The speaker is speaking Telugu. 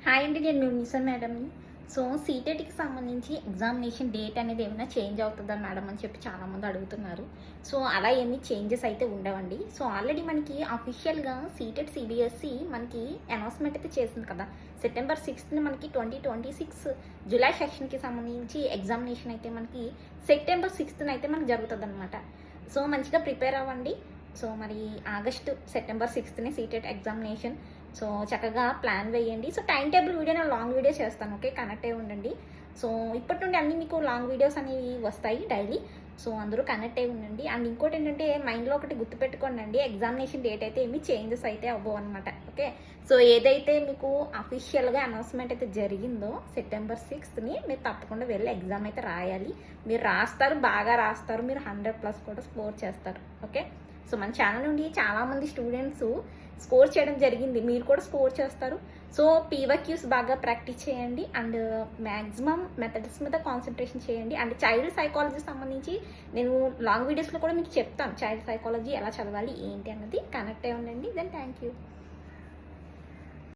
హాయ్ అండి, నేను నిసన్ మేడంని. సో సీటెట్కి సంబంధించి ఎగ్జామినేషన్ డేట్ అనేది ఏమైనా చేంజ్ అవుతుందా మేడం అని చెప్పి చాలామంది అడుగుతున్నారు. సో అలా ఏమీ చేంజెస్ అయితే ఉండవండి. సో ఆల్రెడీ మనకి అఫీషియల్గా సీటెట్ సిబిఎస్ఈ మనకి అనౌన్స్మెంట్ అయితే చేసింది కదా. సెప్టెంబర్ 6th మనకి 2026 జూలై సెషన్కి సంబంధించి ఎగ్జామినేషన్ అయితే మనకి సెప్టెంబర్ 6th అయితే మనకి జరుగుతుంది అనమాట. సో మంచిగా ప్రిపేర్ అవ్వండి. సో మరి September 6th CTET examination. So చక్కగా ప్లాన్ వేయండి. సో టైం టేబుల్ వీడియో నేను లాంగ్ వీడియో చేస్తాను, ఓకే, కనెక్ట్ అయి ఉండండి. సో ఇప్పటి నుండి అన్నీ మీకు లాంగ్ వీడియోస్ అనేవి వస్తాయి డైలీ. సో అందరూ కనెక్ట్ అయి ఉండండి. అండ్ ఇంకోటి ఏంటంటే మైండ్లో ఒకటి గుర్తుపెట్టుకోండి అండి, ఎగ్జామినేషన్ డేట్ అయితే ఏమీ చేంజెస్ అయితే అవ్వవు అనమాట. ఓకే, సో ఏదైతే మీకు అఫీషియల్గా అనౌన్స్మెంట్ అయితే జరిగిందో సెప్టెంబర్ 6th మీరు తప్పకుండా వెళ్ళి ఎగ్జామ్ అయితే రాయాలి. మీరు రాస్తారు, బాగా రాస్తారు, మీరు 100+ కూడా స్కోర్ చేస్తారు. ఓకే, సో మన ఛానల్ నుండి చాలామంది స్టూడెంట్స్ స్కోర్ చేయడం జరిగింది, మీరు కూడా స్కోర్ చేస్తారు. సో పీవైక్యూస్ బాగా ప్రాక్టీస్ చేయండి అండ్ మ్యాక్సిమం మెథడ్స్ మీద కాన్సన్ట్రేషన్ చేయండి. అండ్ చైల్డ్ సైకాలజీ సంబంధించి నేను లాంగ్ వీడియోస్లో కూడా మీకు చెప్తాను, చైల్డ్ సైకాలజీ ఎలా చదవాలి ఏంటి అన్నది. కనెక్ట్ అయి ఉండండి. Then thank you.